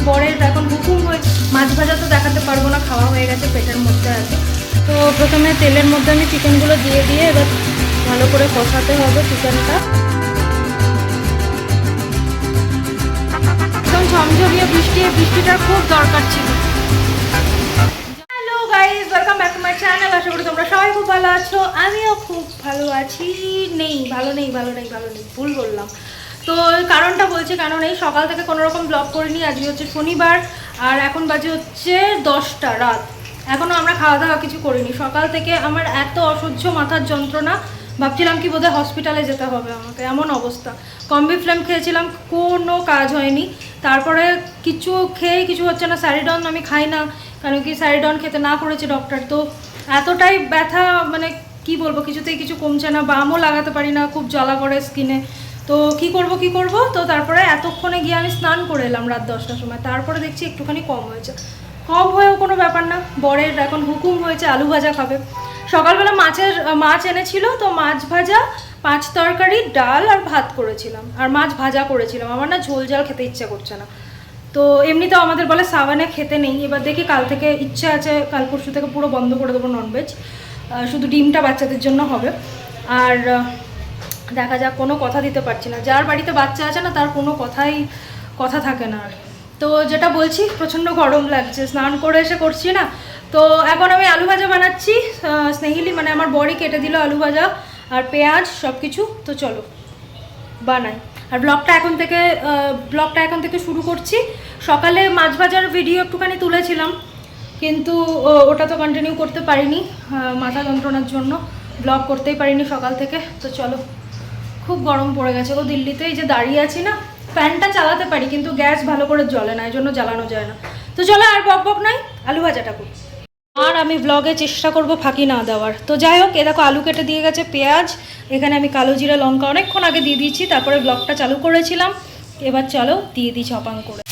বরের এখন হুকুম হয়ে মাছ ভাজা তো দেখাতে পারবো না, খাওয়া হয়ে গেছে, পেটের মধ্যে আছে। তো প্রথমে তেলের মধ্যে আমি চিকেনগুলো দিয়ে এবার ভালো করে কষাতে হবে চিকেনটা। একদম ঝমঝমিয়ে বৃষ্টিটার খুব দরকার ছিল। Hello guys, welcome back to my channel. আশা করি তোমরা সবাই খুব ভালো আছো, আমিও খুব ভালো আছি। ভালো নেই, ভুল বললাম। তো কারণটা বলছি, কারণ এই সকাল থেকে কোনো রকম ব্লগ করিনি। আজকে হচ্ছে শনিবার আর এখন বাজে হচ্ছে 10টা রাত, এখনও আমরা খাওয়া দাওয়া কিছু করিনি। সকাল থেকে আমার এত অসহ্য মাথার যন্ত্রণা, ভাবছিলাম কি বোধহয় হসপিটালে যেতে হবে আমাকে, এমন অবস্থা। কম্বিফ্লেম খেয়েছিলাম, কোনো কাজ হয়নি। তারপরে কিছু খেয়েই কিছু হচ্ছে না। স্যারিডন আমি খাই না, কারণ কি স্যারিডন খেতে না করেছে ডক্টর। তো এতটাই ব্যথা, মানে কি বলবো, কিছুতেই কিছু কমছে না, বামও লাগাতে পারি না, খুব জ্বালা করে স্কিনে। তো কি করব। তো তারপরে এতক্ষণে গিয়ে আমি স্নান করে এলাম রাত 10টার সময়। তারপরে দেখছি একটুখানি কম হয়েছে। কম হয়েও কোনো ব্যাপার না, বরের এখন হুকুম হয়েছে আলু ভাজা খাবে। সকালবেলা মাছ এনেছিল, তো মাছ ভাজা, 5 তরকারি, ডাল আর ভাত করেছিলাম, আর মাছ ভাজা করেছিলাম। আমার না ঝোল ঝাল খেতে ইচ্ছা করছে না। তো এমনিতেও আমাদের বলে সাবানে খেতে নেই। এবার দেখি কাল থেকে ইচ্ছা আছে, কাল পরশু থেকে পুরো বন্ধ করে দেবো ননভেজ, শুধু ডিমটা বাচ্চাদের জন্য হবে। আর দেখা যাক, কোনো কথা দিতে পারছি না। যার বাড়িতে বাচ্চা আছে না, তার কোনো কথা থাকে না আর। তো যেটা বলছি, প্রচণ্ড গরম লাগছে, স্নান করে এসে করছি না। তো এখন আমি আলু ভাজা বানাচ্ছি। স্নেহিলি মানে আমার বড়ি কেটে দিল আলু ভাজা আর পেঁয়াজ সব কিছু। তো চলো বানাই। আর ব্লগটা এখন থেকে শুরু করছি। সকালে মাছ ভাজার ভিডিও একটুখানি তুলেছিলাম, কিন্তু ওটা তো কন্টিনিউ করতে পারিনি, মাথা যন্ত্রণার জন্য ব্লগ করতেই পারিনি সকাল থেকে। তো চলো, খুব গরম পড়ে গেছে গো দিল্লিতে। এই যে দাঁড়িয়ে আছি না, ফ্যানটা চালাতে পারি কিন্তু গ্যাস ভালো করে জ্বলে না, এই জন্য জ্বালানো যায় না। তো চলো আর বক নাই, আলু ভাজাটা করি। আর আমি ব্লগে চেষ্টা করব ফাঁকি না দেওয়ার। তো যাই হোক, এ দেখো আলু কেটে দিয়ে গেছে, পেঁয়াজ, এখানে আমি কালো জিরা লঙ্কা অনেকক্ষণ আগে দিয়ে দিয়েছি, তারপরে ব্লগটা চালু করেছিলাম। এবার চলো দিয়ে দিই ছপাং করে।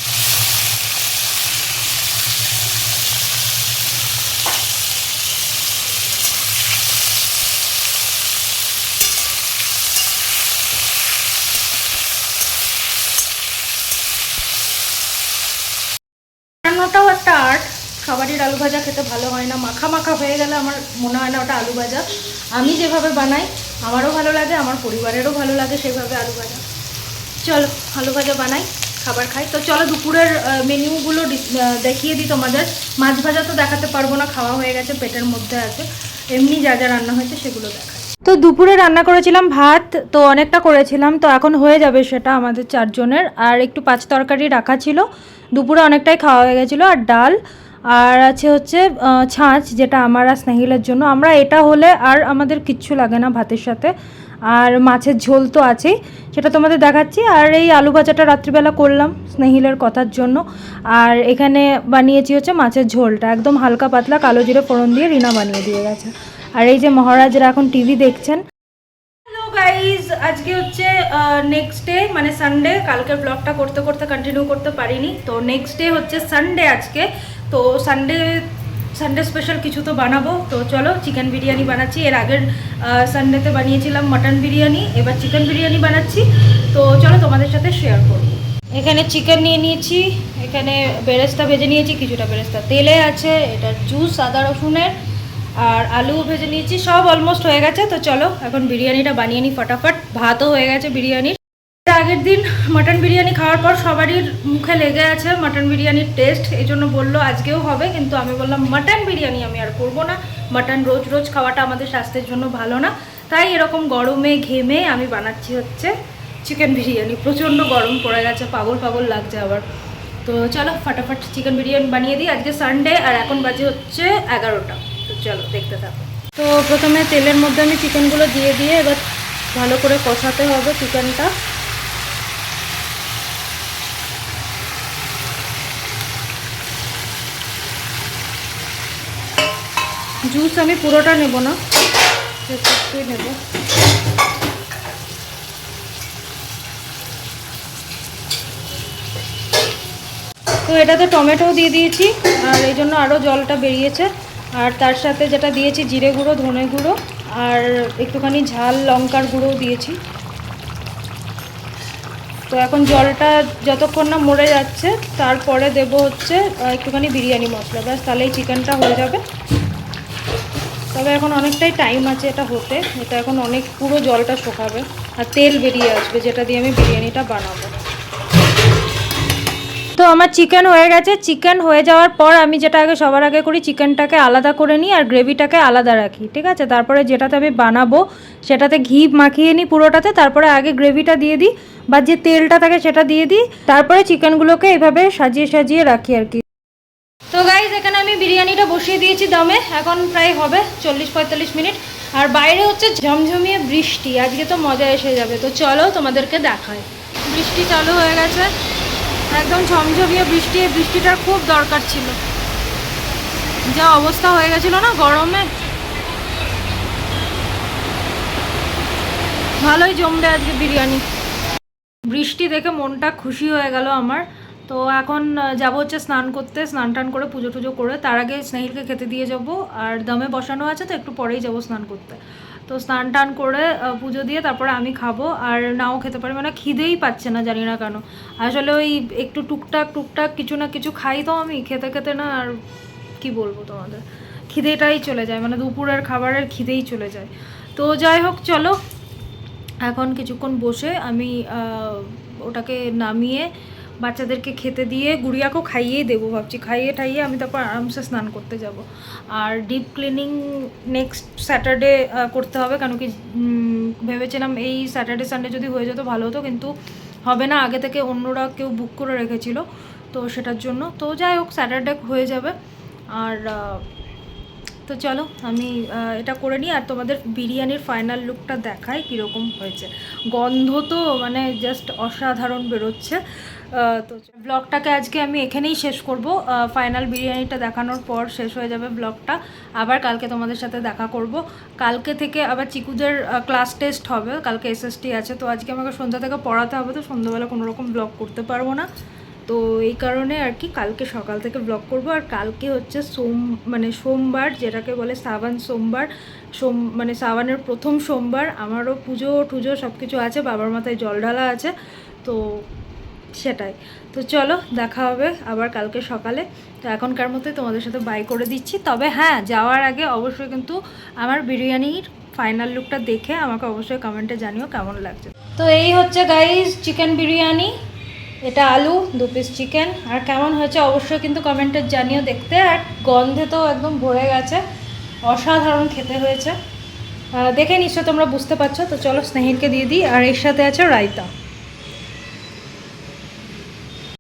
রান্নাটাও একটা আর্ট। সবারই আলু ভাজা খেতে ভালো হয় না, মাখা মাখা হয়ে গেলে আমার মনে হয় না ওটা আলু ভাজা। আমি যেভাবে বানাই আমারও ভালো লাগে, আমার পরিবারেরও ভালো লাগে সেভাবে আলু ভাজা। চলো আলু ভাজা বানাই, খাবার খাই। তো চলো দুপুরের মেনুগুলো দেখিয়ে দিই তোমাদের। মাছ ভাজা তো দেখাতে পারবো না, খাওয়া হয়ে গেছে, পেটের মধ্যে আছে। এমনি যা যা রান্না হয়েছে সেগুলো দেখাই। তো দুপুরে রান্না করেছিলাম ভাত, তো অনেকটা করেছিলাম, তো এখন হয়ে যাবে সেটা আমাদের 4 জনের। আর একটু 5 তরকারি রাখা ছিল, দুপুরে অনেকটাই খাওয়া হয়ে গেছিলো। আর ডাল, আর আছে হচ্ছে ছাঁচ, যেটা আমার আর স্নেহিলের জন্য। আমরা এটা হলে আর আমাদের কিচ্ছু লাগে না ভাতের সাথে। আর মাছের ঝোল তো আছেই, সেটা তোমাদের দেখাচ্ছি। আর এই আলু ভাজাটা রাত্রিবেলা করলাম স্নেহিলের কথার জন্য। আর এখানে বানিয়েছি হচ্ছে মাছের ঝোলটা, একদম হালকা পাতলা কালো জিরে ফোড়ন দিয়ে রিনা বানিয়ে দিয়ে গেছে। আর এই যে মহারাজরা এখন টিভি দেখছেন। হ্যালো গাইজ, আজকে হচ্ছে নেক্সট ডে, মানে সানডে। কালকের ব্লগটা করতে কন্টিনিউ করতে পারিনি। তো নেক্সট ডে হচ্ছে সানডে আজকে। তো সানডে স্পেশাল কিছু তো বানাবো। তো চলো চিকেন বিরিয়ানি বানাচ্ছি। এর আগের সানডেতে বানিয়েছিলাম মাটন বিরিয়ানি, এবার চিকেন বিরিয়ানি বানাচ্ছি। তো চলো তোমাদের সাথে শেয়ার করব। এখানে চিকেন নিয়ে নিয়েছি, এখানে বেরেস্তা ভেজে নিয়েছি, কিছুটা বেরেস্তা তেলে আছে, এটা জুস আদা রসুনের, আর আলু ভেজে নিয়েছি, সব অলমোস্ট হয়ে গেছে। তো চলো এখন বিরিয়ানিটা বানিয়ে নিই ফটাফট। ভাতও হয়ে গেছে বিরিয়ানির। আগের দিন মাটন বিরিয়ানি খাওয়ার পর সবারই মুখে লেগে আছে মাটন বিরিয়ানির টেস্ট, এই জন্য বললো আজকেও হবে, কিন্তু আমি বললাম মাটন বিরিয়ানি আমি আর করবো না। মাটন রোজ রোজ খাওয়াটা আমাদের স্বাস্থ্যের জন্য ভালো না, তাই এরকম গরমে ঘেমে আমি বানাচ্ছি হচ্ছে চিকেন বিরিয়ানি। প্রচণ্ড গরম পড়ে গেছে, পাগল লাগছে আবার। তো চলো ফটাফট চিকেন বিরিয়ানি বানিয়ে দিই। আজকে সানডে আর এখন বাজে হচ্ছে 11টা। তো চলো দেখতে থাকো। তো প্রথমে তেলের মধ্যে আমি চিকেনগুলো দিয়ে এবার ভালো করে কষাতে হবে চিকেনটা। জুস আমি পুরোটা নেব না, একটুই নেব। তো এটাতে টমেটোও দিয়ে দিয়েছি, আর এই জন্য আরও জলটা বেরিয়েছে। আর তার সাথে যেটা দিয়েছি জিরে গুঁড়ো, ধনে গুঁড়ো, আর একটুখানি ঝাল লঙ্কার গুঁড়োও দিয়েছি। তো এখন জলটা যতক্ষণ না মরে যাচ্ছে তারপরে দেব হচ্ছে একটুখানি বিরিয়ানি মশলা, ব্যাস তাহলেই চিকেনটা হয়ে যাবে। তবে এখন অনেকটাই টাইম আছে এটা হতে, এটা এখন অনেক পুরো জলটা শুকাবে আর তেল বেরিয়ে আসবে যেটা দিয়ে আমি বিরিয়ানিটা বানাবো। তো আমার চিকেন হয়ে গেছে। চিকেন হয়ে যাওয়ার পর আমি যেটা আগে সবার আগে করি, চিকেনটাকে আলাদা করে নিই আর গ্রেভিটাকে আলাদা রাখি, ঠিক আছে। তারপরে যেটাতে আমি বানাবো সেটাতে ঘি মাখিয়ে নিই পুরোটাতে, তারপরে আগে গ্রেভিটা দিয়ে দিই বা যে তেলটা থাকে সেটা দিয়ে দিই, তারপরে চিকেনগুলোকে এইভাবে সাজিয়ে সাজিয়ে রাখি আর কি। তো গাইজ এখানে আমি বিরিয়ানিটা বসিয়ে দিয়েছি দমে, এখন প্রায় হবে 40-45 মিনিট। আর বাইরে হচ্ছে ঝমঝমিয়ে বৃষ্টি, আজকে তো মজা এসে যাবে। তো চলো তোমাদেরকে দেখায়। বৃষ্টি চালু হয়ে গেছে, একদম ঝমঝমিয়ে বৃষ্টি। বৃষ্টিটার খুব দরকার ছিল, যা অবস্থা হয়ে গেছিল না গরমে। ভালোই জমবে আজকে বিরিয়ানি। বৃষ্টি দেখে মনটা খুশি হয়ে গেল আমার। তো এখন যাব হচ্ছে স্নান করতে, স্নান টান করে পুজো টুজো করে তার আগে স্নেহিলকে খেতে দিয়ে যাব। আর দমে বসানো আছে তো একটু পরেই যাব স্নান করতে। তো স্নান টান করে পুজো দিয়ে তারপরে আমি খাবো, আর নাও খেতে পারি, মানে খিদেই পাচ্ছে না জানি না কেন। আসলে ওই একটু টুকটাক টুকটাক কিছু না কিছু খাই তো আমি, খেতে খেতে না আর কি বলবো তোমাদের, খিদেটাই চলে যায়, মানে দুপুরের খাবারের খিদেই চলে যায়। তো যাই হোক চলো, এখন কিছুক্ষণ বসে আমি ওটাকে নামিয়ে বাচ্চাদেরকে খেতে দিয়ে গুড়িয়াকেও খাইয়েই দেবো ভাবছি। খাইয়ে ঠাইয়ে আমি তারপর আরামসে স্নান করতে যাব। আর ডিপ ক্লিনিং নেক্সট স্যাটারডে করতে হবে, কেন কি ভেবেছিলাম এই স্যাটারডে সানডে যদি হয়ে যেত ভালো হতো, কিন্তু হবে না, আগে থেকে অন্যরা কেউ বুক করে রেখেছিল তো সেটার জন্য। তো যাই হোক স্যাটারডে হয়ে যাবে। আর তো চলো আমি এটা করে নিই আর তোমাদের বিরিয়ানির ফাইনাল লুকটা দেখাই কীরকম হয়েছে। গন্ধ তো মানে জাস্ট অসাধারণ বেরোচ্ছে। তো ব্লগটাকে আজকে আমি এখানেই শেষ করব। ফাইনাল বিরিয়ানিটা দেখানোর পর শেষ হয়ে যাবে ব্লগটা। আবার কালকে তোমাদের সাথে দেখা করব। কালকে থেকে আবার চিকুদের ক্লাস টেস্ট হবে, কালকে এসএসটি আছে। তো আজকে আমাকে সন্ধ্যা থেকে পড়াতে হবে, তো সন্ধ্যাবেলা কোনো রকম ব্লগ করতে পারবো না। তো এই কারণে আর কি কালকে সকাল থেকে ব্লগ করব। আর কালকে হচ্ছে সোমবার, যেটাকে বলে শ্রাবণ সোমবার। মানে শ্রাবণের প্রথম সোমবার। আমারও পুজো টুজো সব কিছু আছে, বাবার মাথায় জল ঢালা আছে, তো সেটাই। তো চলো দেখা হবে আবার কালকে সকালে। তো এখনকার মতোই তোমাদের সাথে বাই করে দিচ্ছি। তবে হ্যাঁ, যাওয়ার আগে অবশ্যই কিন্তু আমার বিরিয়ানির ফাইনাল লুকটা দেখে আমাকে অবশ্যই কমেন্টে জানিও কেমন লাগছে। তো এই হচ্ছে গাইস চিকেন বিরিয়ানি, এটা আলু 2 পিস চিকেন। আর কেমন হয়েছে অবশ্যই কিন্তু কমেন্টে জানিও দেখতে। আর গন্ধে তো একদম ভরে গেছে, অসাধারণ খেতে হয়েছে, দেখে নিশ্চয় তোমরা বুঝতে পারছো। তো চলো স্নেহিলকে দিয়ে দিই। আর এর সাথে আছে রায়তা।